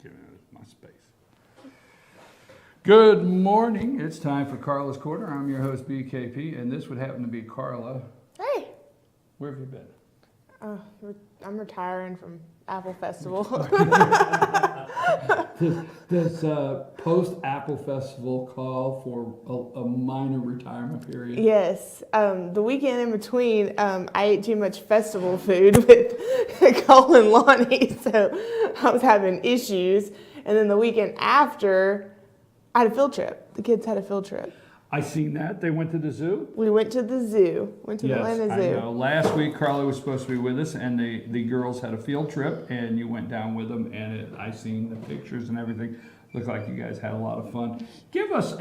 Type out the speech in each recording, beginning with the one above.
Giving it my space. Good morning. It's time for Karla's Corner. I'm your host, BKP, and this would happen to be Karla. Hey. Where have you been? I'm retiring from Apple Festival. Does post-Apple Festival call for a minor retirement period? Yes. The weekend in between, I ate too much festival food with Cole and Lonnie, so I was having issues. And then the weekend after, I had a field trip. The kids had a field trip. I seen that. They went to the zoo? We went to the zoo. Went to the Atlanta Zoo. I know. Last week, Karla was supposed to be with us, and the girls had a field trip, and you went down with them, and I seen the pictures and everything. Looked like you guys had a lot of fun. Give us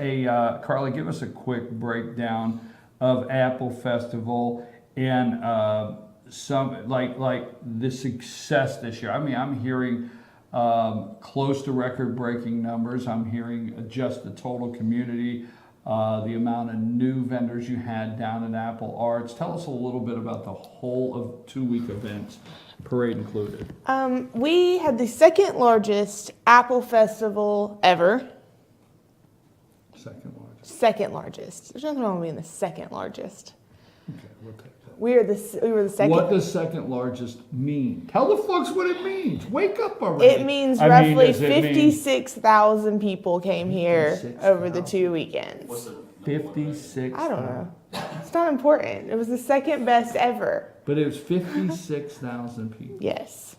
Karla, give us a quick breakdown of Apple Festival and some like the success this year. I mean, I'm hearing close to record-breaking numbers. I'm hearing just the total community. The amount of new vendors you had down at Apple Arts. Tell us a little bit about the whole of 2-week events, parade included. We had the second largest Apple Festival ever. Second largest. Second largest. There's nothing wrong with being the second largest. Okay, we'll take that. We were the second. What does second largest mean? Tell the folks what it means. Wake up already. It means roughly 56,000 people came here over the 2 weekends. 56. I don't know. It's not important. It was the second best ever. But it was 56,000 people. Yes.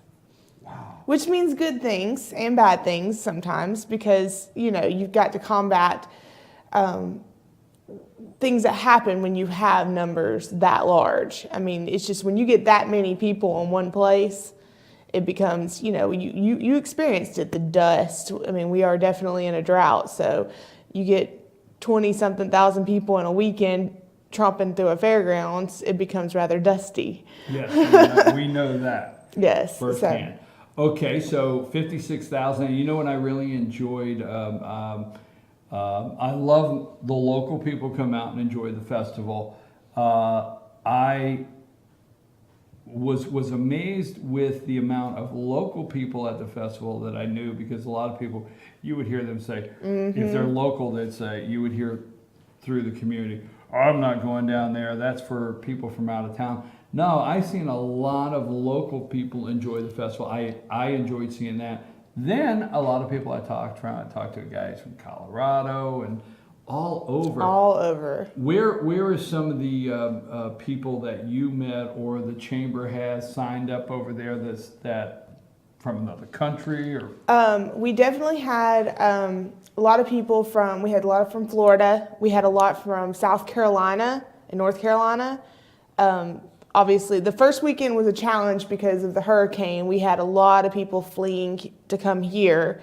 Wow. Which means good things and bad things sometimes because, you've got to combat things that happen when you have numbers that large. I mean, it's just when you get that many people in one place, it becomes, you experienced it, the dust. I mean, we are definitely in a drought, so you get 20-something thousand people in a weekend tromping through a fairgrounds, it becomes rather dusty. Yes, we know that. Yes. Firsthand. Okay, so 56,000. You know what I really enjoyed? I love the local people come out and enjoy the festival. I was amazed with the amount of local people at the festival that I knew, because a lot of people, you would hear them say, if they're local, they'd say, you would hear through the community, I'm not going down there, that's for people from out of town. No, I've seen a lot of local people enjoy the festival. I enjoyed seeing that. Then a lot of people I talked to guys from Colorado and all over. All over. Where are some of the people that you met or the chamber has signed up over there that from another country or? We definitely had a lot of people from Florida. We had a lot from South Carolina and North Carolina. Obviously, the first weekend was a challenge because of the hurricane. We had a lot of people fleeing to come here.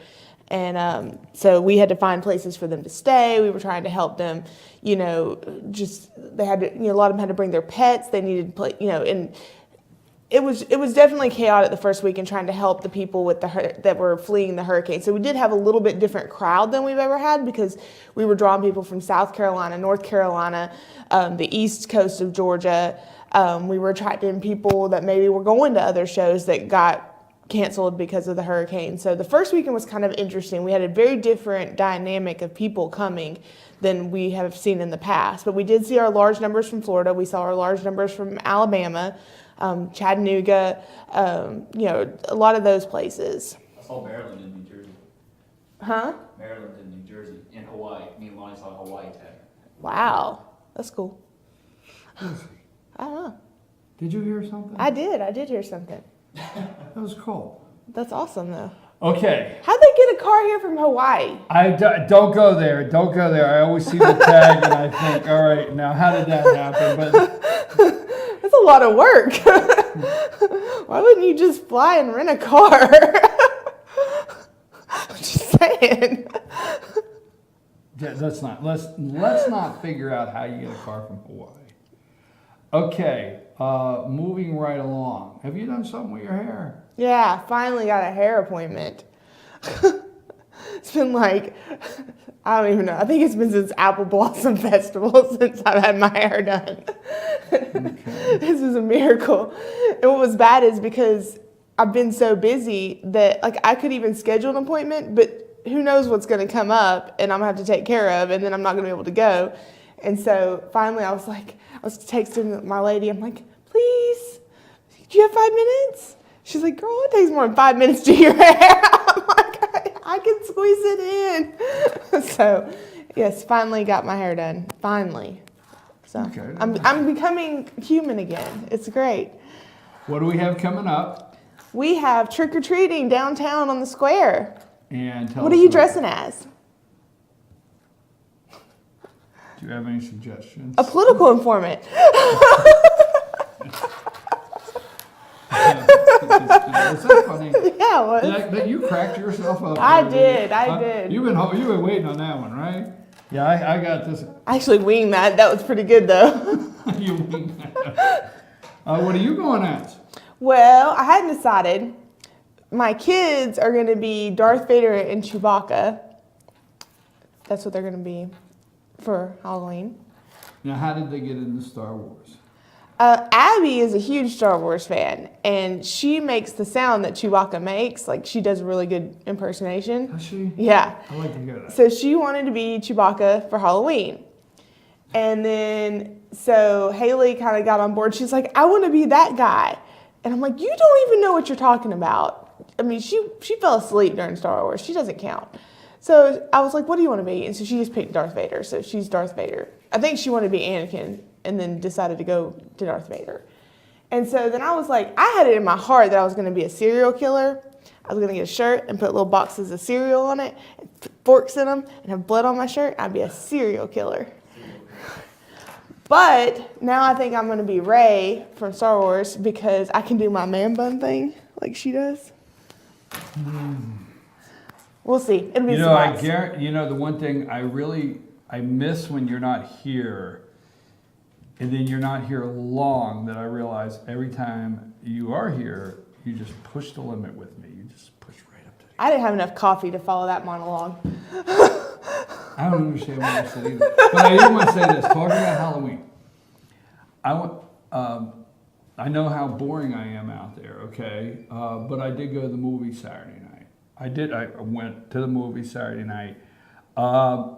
And so we had to find places for them to stay. We were trying to help them, they had to, a lot of them had to bring their pets. They needed, and it was definitely chaotic the first weekend trying to help the people that were fleeing the hurricane. So we did have a little bit different crowd than we've ever had because we were drawing people from South Carolina, North Carolina, the east coast of Georgia. We were attracting people that maybe were going to other shows that got canceled because of the hurricane. So the first weekend was kind of interesting. We had a very different dynamic of people coming than we have seen in the past. But we did see our large numbers from Florida. We saw our large numbers from Alabama, Chattanooga, a lot of those places. I saw Maryland in New Jersey. Huh? Maryland and New Jersey and Hawaii. Me and Lonnie saw a Hawaii tag. Wow. That's cool. I don't know. Did you hear something? I did hear something. That was cool. That's awesome, though. Okay. How'd they get a car here from Hawaii? Don't go there. Don't go there. I always see the tag and I think, all right, now how did that happen? But that's a lot of work. Why wouldn't you just fly and rent a car? I'm just saying. Yeah, let's not figure out how you get a car from Hawaii. Okay, moving right along. Have you done something with your hair? Yeah, finally got a hair appointment. It's been like, I don't even know. I think it's been since Apple Blossom Festival since I've had my hair done. Okay. This is a miracle. And what was bad is because I've been so busy that like I could even schedule an appointment, but who knows what's going to come up and I'm going to have to take care of, and then I'm not going to be able to go. And so finally I was texting my lady. I'm like, please, do you have 5 minutes? She's like, girl, it takes more than 5 minutes to your hair. I'm like, I can squeeze it in. So yes, finally got my hair done. Finally. So Okay. I'm becoming human again. It's great. What do we have coming up? We have trick-or-treating downtown on the square. And tell What us are you about- dressing as? Do you have any suggestions? A political informant. Is that funny? Yeah, it was. That you cracked yourself up. I there, did, I did. You've been waiting on that one, right? Yeah, I got this. I actually winged that. That was pretty good, though. You winged that. What are you going as? Well, I hadn't decided. My kids are going to be Darth Vader and Chewbacca. That's what they're going to be for Halloween. Now, how did they get into Star Wars? Abby is a huge Star Wars fan, and she makes the sound that Chewbacca makes. Like, she does a really good impersonation. Does she? Yeah. I like to hear that. So she wanted to be Chewbacca for Halloween. And then, so Haley kind of got on board. She's like, I want to be that guy. And I'm like, you don't even know what you're talking about. I mean, she fell asleep during Star Wars. She doesn't count. So I was like, what do you want to be? And so she just picked Darth Vader. So she's Darth Vader. I think she wanted to be Anakin and then decided to go to Darth Vader. And so then I was like, I had it in my heart that I was going to be a serial killer. I was going to get a shirt and put little boxes of cereal on it, and put forks in them, and have blood on my shirt. I'd be a serial killer. But now I think I'm going to be Rey from Star Wars because I can do my man bun thing like she does. We'll see. It'll be You know, I surprise. guarantee. You know, the one thing I miss when you're not here, and then you're not here long. That I realize every time you are here, you just push the limit with me. You just push right up to the. I didn't have enough coffee to follow that monologue. I don't understand what you said either. But I do want to say this. Talking about Halloween, I know how boring I am out there, okay? But I did go to the movie Saturday night. I went to the movie Saturday night.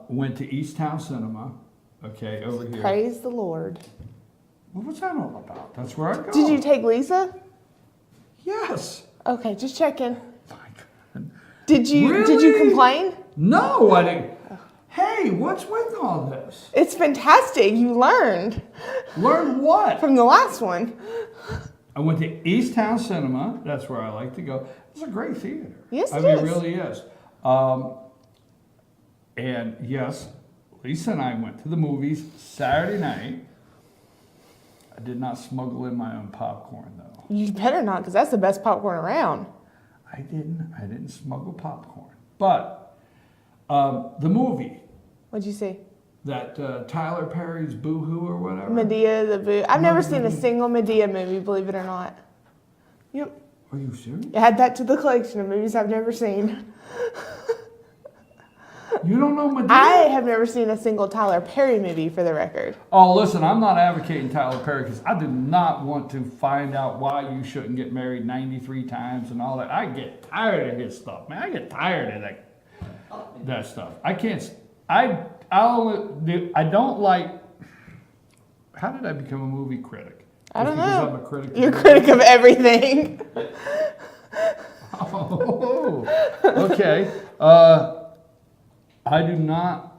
Went to East Town Cinema, okay, over here. Praise the Lord. What was that all about? That's where I go. Did you take Lisa? Yes. Okay, just checking. My God. Did you Really? complain? No, I didn't. Hey, what's with all this? It's fantastic. You learned Learn what? from the last one. I went to East Town Cinema. That's where I like to go. It's a great theater. Yes, I it mean, is. it really is. And yes, Lisa and I went to the movies Saturday night. I did not smuggle in my own popcorn though. You better not, because that's the best popcorn around. I didn't smuggle popcorn. But the movie, What'd you see? that Tyler Perry's Boo-Hoo or whatever. Medea the Boo. I've never seen a single Medea movie, believe it or not. Yep. Are you serious? Add that to the collection of movies I've never seen. You don't know Medea? I have never seen a single Tyler Perry movie, for the record. Oh, listen, I'm not advocating Tyler Perry because I do not want to find out why you shouldn't get married 93 times and all that. I get tired of his stuff, man. I get tired of that stuff. I can't. I don't like. How did I become a movie critic? I don't Just because know. I'm a critic. You're a critic of everything. Oh, okay. I do not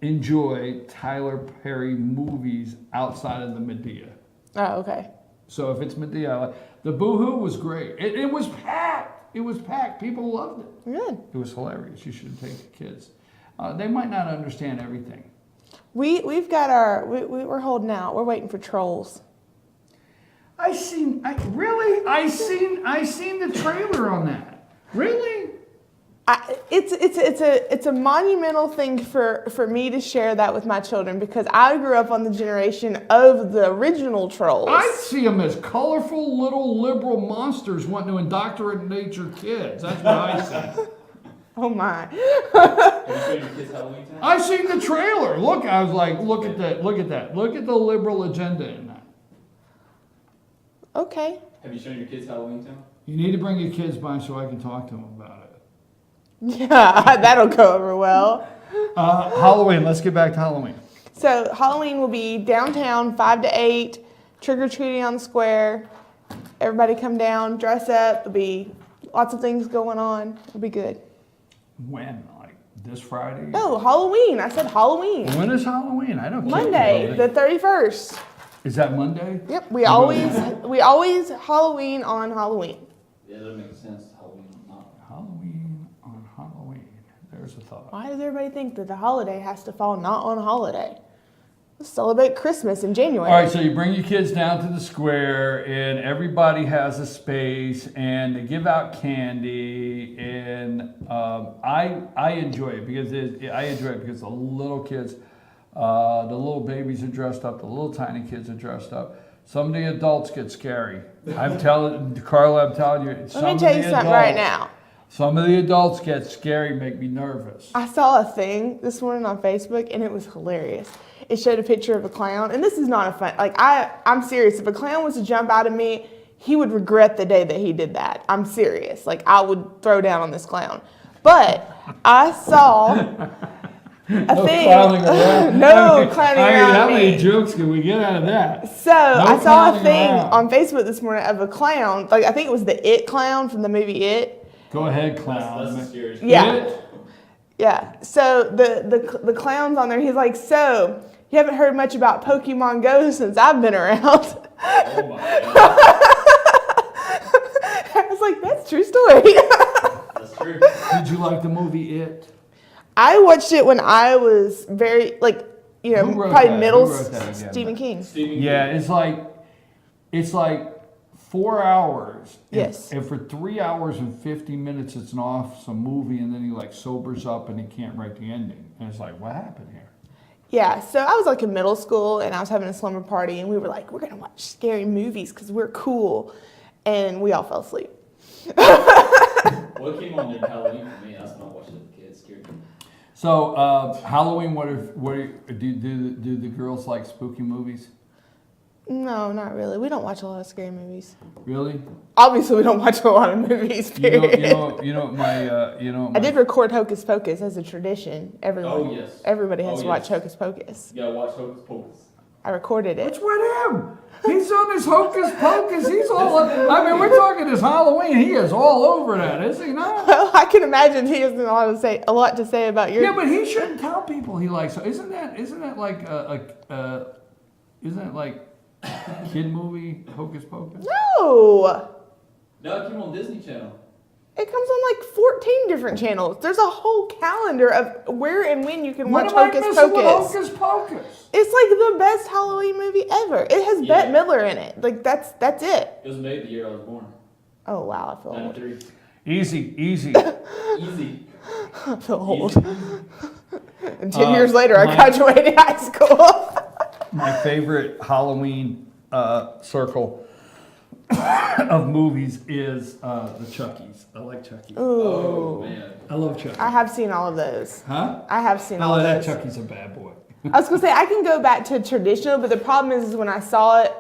enjoy Tyler Perry movies outside of the Medea. Oh, okay. So if it's Medea, I like. The Boo-Hoo was great. It was packed. It was packed. People loved it. Good. It was hilarious. You should take the kids. They might not understand everything. We've got we're holding out. We're waiting for Trolls. I seen the trailer on that. Really? It's a monumental thing for me to share that with my children because I grew up on the generation of the original Trolls. I see them as colorful little liberal monsters wanting to indoctrinate your kids. That's what I see. Oh my! Have you shown your kids Halloween tonight? I seen the trailer. Look, I was like, look at that. Look at that. Look at the liberal agenda in that. Okay. Have you shown your kids Halloween Town? You need to bring your kids by so I can talk to them about it. Yeah, that'll go over well. Halloween. Let's get back to Halloween. So Halloween will be downtown 5 to 8, trick-or-treating on the square. Everybody come down, dress up. There'll be lots of things going on. It'll be good. When? Like this Friday? No, Halloween. I said Halloween. When is Halloween? I don't. Monday, the 31st. Is that Monday? Yep, we always Halloween on Halloween. Yeah, that makes sense. Halloween, not. Halloween on Halloween. There's a thought. Why does everybody think that the holiday has to fall not on a holiday? Let's celebrate Christmas in January. All right, so you bring your kids down to the square, and everybody has a space, and they give out candy, and I enjoy it because the little kids, the little babies are dressed up, the little tiny kids are dressed up. Some of the adults get scary. Karla, I'm telling you. Let me tell you something right now. Some of the adults get scary, make me nervous. I saw a thing this morning on Facebook, and it was hilarious. It showed a picture of a clown, and this is not a fun, like, I'm serious. If a clown was to jump out at me, he would regret the day that he did that. I'm serious. Like, I would throw down on this clown. But I saw a thing. Clowning around. No clowning around how me. many jokes can we get out of that? So I saw a clowning thing around. on Facebook this morning of a clown. Like, I think it was the It clown from the movie It. Go ahead, clown. That's the scariest. Yeah. It? Yeah. So the clown's on there. He's like, so you haven't heard much about Pokemon Go since I've been around. Oh my god. I was like, that's a true story. That's true. Did you like the movie It? I watched it when I was very, like, you know, Who wrote probably that? middle. Who wrote that again? Stephen King. Stephen Yeah, King. it's like 4 hours. Yes. And for 3 hours and 50 minutes, it's an awesome movie, and then he like sobers up and he can't write the ending. And it's like, what happened here? Yeah, so I was like in middle school and I was having a slumber party and we were like, we're going to watch scary movies because we're cool. And we all fell asleep. What came on during Halloween for me? That's not watching the kids. Scared me. So Halloween, do the girls like spooky movies? No, not really. We don't watch a lot of scary movies. Really? Obviously, we don't watch a lot of movies, period. My I did record Hocus Pocus as a tradition. Oh, yes. Everybody has Oh, to watch yes. Hocus Pocus. You gotta watch Hocus Pocus. I recorded it. What's with him? He's on this Hocus Pocus. He's all. I mean, we're talking this Halloween. He is all over that, is he not? Well, I can imagine he has a lot to say about your. Yeah, but he shouldn't tell people he likes. Isn't that like isn't it like kid movie Hocus Pocus? No, No, it came on Disney Channel. it comes on like 14 different channels. There's a whole calendar of where and when you can watch What am I Hocus missing with Pocus. Hocus Pocus? It's like the best Halloween movie ever. It has Yeah. Bette Midler in it. Like that's it. It was made the year I was born. Oh wow, I feel old. 93. Easy. Easy. I feel old. Easy. And 10 years later, I my- graduated high school. My favorite Halloween circle of movies is the Chucky's. I like Chucky. Oh, Ooh. man. I love Chucky. I have seen all of those. Huh? I have seen I all of like that those. Chucky's a bad boy. I was gonna say I can go back to traditional, but the problem is when I saw it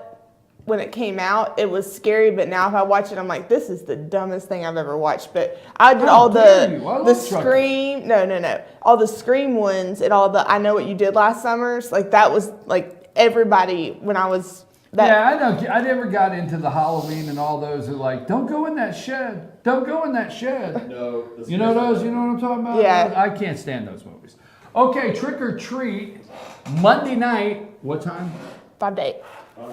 when it came out, it was scary. But now if I watch it, I'm like, this is the dumbest thing I've ever watched. But I did How all dare you? I the love Chucky. Scream, no, all the Scream ones and all the I Know What You Did Last Summers. Like that was like everybody when I was that. Yeah, I know. I never got into the Halloween and all those who like, don't go in that shed. Don't go in that shed. No. that's You know good. those? You know what I'm talking about? Yeah. I can't stand those movies. Okay, Trick or Treat, Monday night. What time? 5 to 8.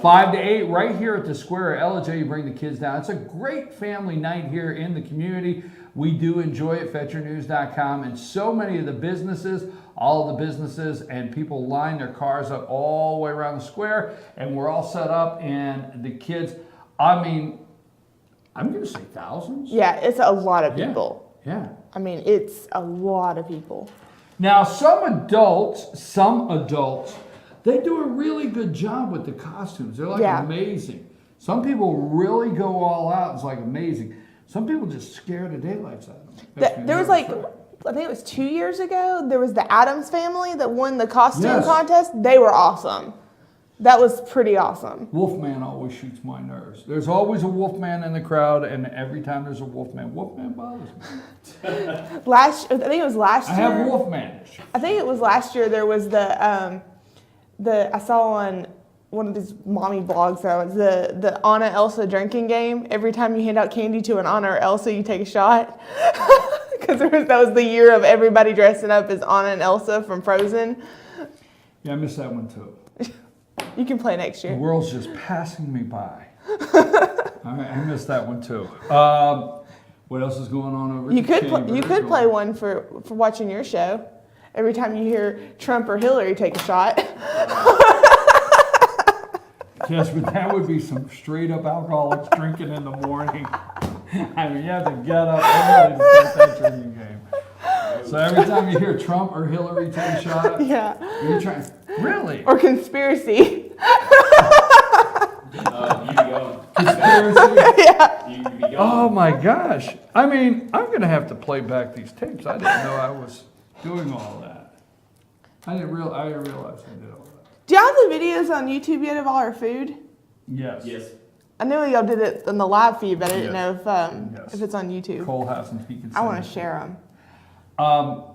5 to 8, right here at the square at LJ. You bring the kids down. It's a great family night here in the community. We do enjoy it, FetcherNews.com, and so many of the businesses, all of the businesses and people line their cars up all the way around the square, and we're all set up, and the kids, I mean, I'm going to say thousands. Yeah, it's a lot of Yeah. people. Yeah. I mean, it's a lot of people. Now, some adults, they do a really good job with the costumes. They're like Yeah. amazing. Some people really go all out. It's like amazing. Some people just scare the daylights out of them. There was like, I think it was 2 years ago, there was the Addams family that won the costume Yes. contest. They were awesome. That was pretty awesome. Wolfman always shoots my nerves. There's always a wolfman in the crowd, and every time there's a wolfman bothers me. I think it was last I year. have wolfman issues. I think it was last year. There was the I saw on one of these mommy blogs that was the Anna Elsa drinking game. Every time you hand out candy to an Anna or Elsa, you take a shot. Because that was the year of everybody dressing up as Anna and Elsa from Frozen. Yeah, I missed that one too. You can play next The year. world's just passing me by. I missed that one too. What else is going on over You at the could chamber? you could play one for watching your show. Every time you hear Trump or Hillary take a shot. Yes, but that would be some straight up alcoholics drinking in the morning. I mean, you have to get up early to start that drinking game. So every time you hear Trump or Hillary take a shot, Yeah. you're trying. Really? Or conspiracy. You be going. Conspiracy? Yeah. You be going. Oh my gosh. I mean, I'm going to have to play back these tapes. I didn't know I was doing all that. I didn't realize I did all that. Do y'all have the videos on YouTube yet of all our food? Yes. Yes. I know y'all did it on the live feed, but I didn't Yes. know Yes. if it's on YouTube. Cole hasn't. He can I want send to it. share them.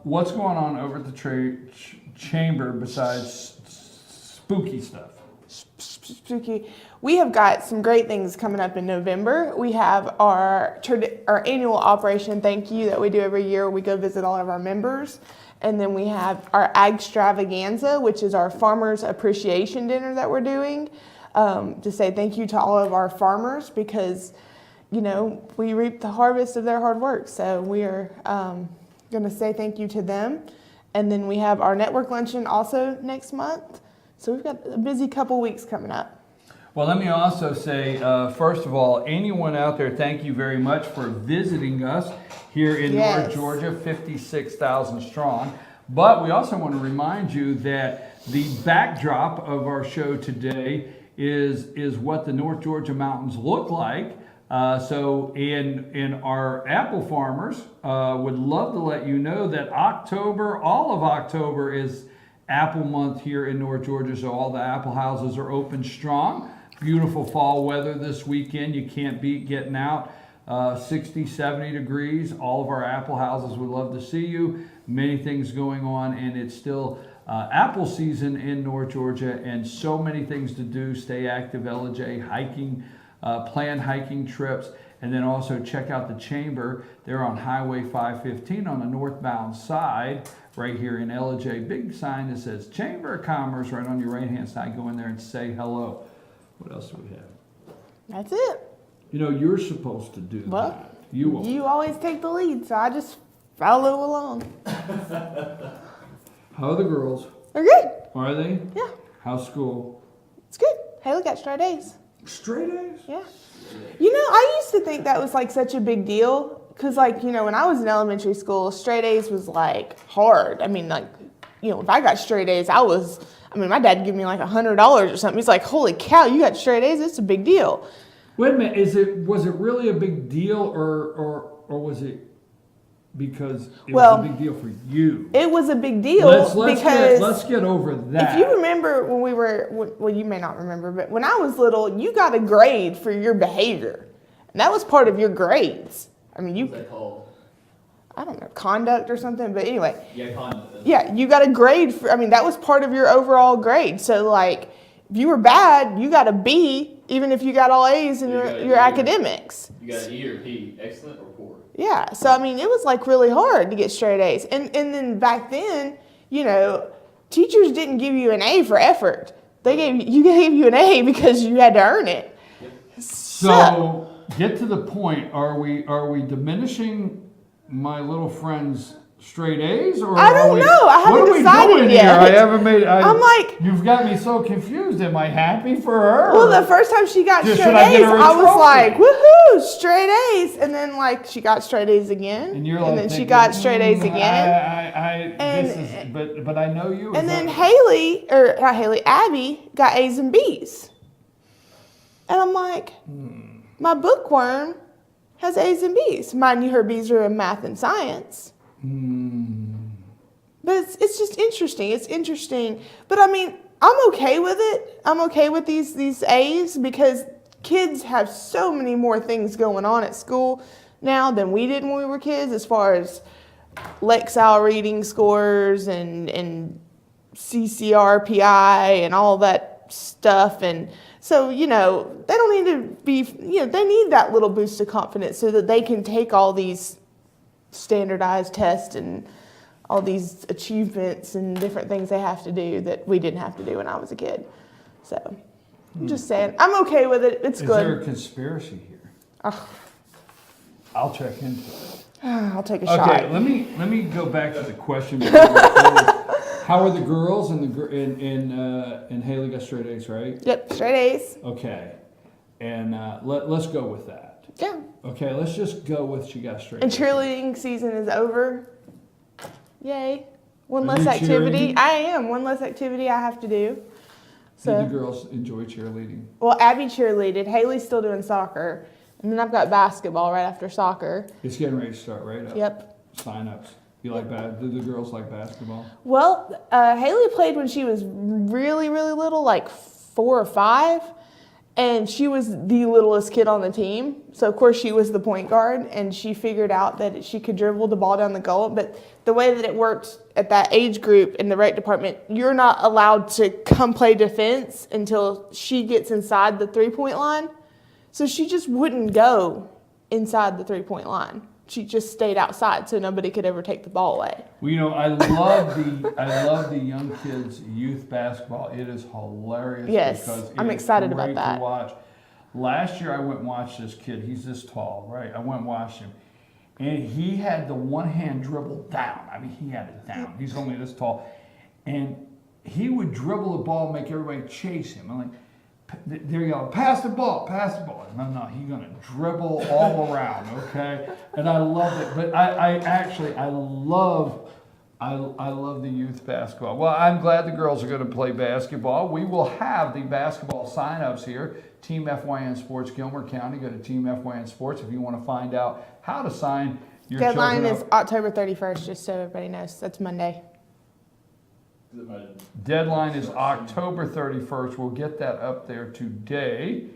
What's going on over at the chamber besides spooky stuff? Spooky. We have got some great things coming up in November. We have our annual Operation Thank You that we do every year. We go visit all of our members. And then we have our Ag Extravaganza, which is our Farmers Appreciation Dinner that we're doing to say thank you to all of our farmers because, you know, we reap the harvest of their hard work. So we are going to say thank you to them. And then we have our network luncheon also next month. So we've got a busy couple weeks coming up. Well, let me also say, first of all, anyone out there, thank you very much for visiting us here in North Georgia, 56,000 strong. But we also want to remind you that the backdrop of our show today is what the North Georgia mountains look like. And our apple farmers would love to let you know that October, all of October is apple month here in North Georgia, so all the apple houses are open strong. Beautiful fall weather this weekend. You can't beat getting out. 60, 70 degrees. All of our apple houses would love to see you. Many things going on, and it's still apple season in North Georgia, and so many things to do. Stay active, LJ, hiking, plan hiking trips, and then also check out the chamber. They're on Highway 515 on the northbound side, right here in LJ. Big sign that says Chamber of Commerce right on your right-hand side. Go in there and say hello. What else do we have? That's it. You know, you're supposed to do Well, that. You will. You always take the lead, so I just follow along. How are the girls? They're good. Are they? Yeah, How's school? it's good. Haley got straight A's. Straight A's? Yeah. You know, I used to think that was like such a big deal because, like, you know, when I was in elementary school, straight A's was like hard. I mean, like, you know, if I got straight A's, my dad gave me like $100 or something. He's like, holy cow, you got straight A's? It's a big deal. Wait a minute. Was it really a big deal, or was it because it was a big deal for you? It was a big deal Let's get over that. If you remember when we were, well, you may not remember, but when I was little, you got a grade for your behavior. And that was part of your grades. I mean, What's that called? I don't know, conduct or something, but anyway. Yeah, conduct. Yeah, you got a grade for, that was part of your overall grade. So, like, if you were bad, you got a B, even if you got all A's in your academics. You got an E or P, excellent or poor. Yeah, so, it was, like, really hard to get straight A's. And then back then, you know, teachers didn't give you an A for effort. They gave you an A because you had to earn it. Yep. So, get to the point. Are we diminishing my little friend's straight A's, or I don't know. I haven't decided yet. I haven't made. I'm like, you've got me so confused. Am I happy for her? well, the first time she got Just straight should I get A's, her a I was trophy? like, woohoo, straight A's. And then, like, she got straight A's again. And you're like, then she got straight A's again. But I know you. And then Abby got A's and B's. And I'm like, my bookworm has A's and B's. Mind you, her B's are in math and science. But it's just interesting. It's interesting. But I'm okay with it. I'm okay with these A's because kids have so many more things going on at school now than we did when we were kids, as far as Lexile reading scores and CCRPI and all that stuff. And so, they don't need to be, they need that little boost of confidence so that they can take all these standardized tests and all these achievements and different things they have to do that we didn't have to do when I was a kid. So I'm just saying, I'm okay with it. It's Is good. there a conspiracy here? I'll check into it. I'll take a shot. Okay, let me go back to the question. before we close. How are the girls and Haley got straight A's, right? Yep, straight A's. Okay, and let's go with that. Yeah. Okay, let's just go with she got straight And A's. cheerleading season is over. Yay. One Are less you activity. cheerleading? I am. One less activity I have to do. Did So, the girls enjoy cheerleading? well, Abby cheerleaded. Haley's still doing soccer. And then I've got basketball right after soccer. It's getting ready to start, right? Yep. Sign-ups. You like do the girls like basketball? Well, Haley played when she was really, really little, like 4 or 5. And she was the littlest kid on the team. So, of course, she was the point guard. And she figured out that she could dribble the ball down the goal. But the way that it works at that age group in the rec department, you're not allowed to come play defense until she gets inside the three-point line. So she just wouldn't go inside the three-point line. She just stayed outside so nobody could ever take the ball away. Well, I love the young kids youth basketball. It is hilarious. Yes, because I'm it's excited about great that. To watch. Last year I went and watched this kid. He's this tall, right? I went and watched him, and he had the one hand dribble down. I mean, he had it down. He's only this tall, and he would dribble the ball, make everybody chase him. I'm like, there you go, pass the ball. No, he's gonna dribble all around, okay? And I love it, but I love the youth basketball. Well, I'm glad the girls are gonna play basketball. We will have the basketball signups here. Team FYN Sports, Gilmer County. Go to Team FYN Sports if you want to find out how to sign your Deadline children is up. October 31st, just so everybody knows. That's Monday. Deadline is October 31st. We'll get that up there today.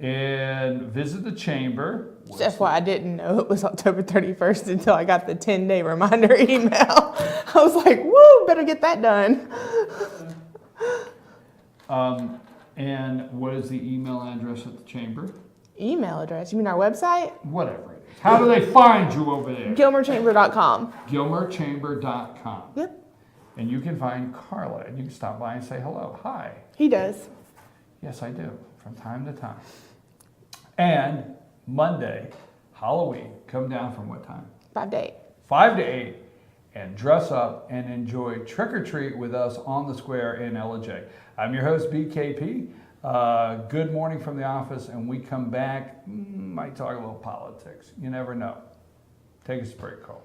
And visit the chamber. Just FYI, I didn't know it was October 31st until I got the 10-day reminder email. I was like, woo, better get that done. And what is the email address at the chamber? Email address? You mean our website? Whatever it is. How do they find you over there? GilmerChamber.com. GilmerChamber.com. Yep. And you can find Karla, and you can stop by and say hello. Hi. He does. Yes, I do, from time to time. And Monday, Halloween, come down from what time? 5 to 8. 5 to 8, and dress up and enjoy trick or treat with us on the square in LJ. I'm your host, BKP. Good morning from the office, and we come back, might talk a little politics. You never know. Take a break, Cole.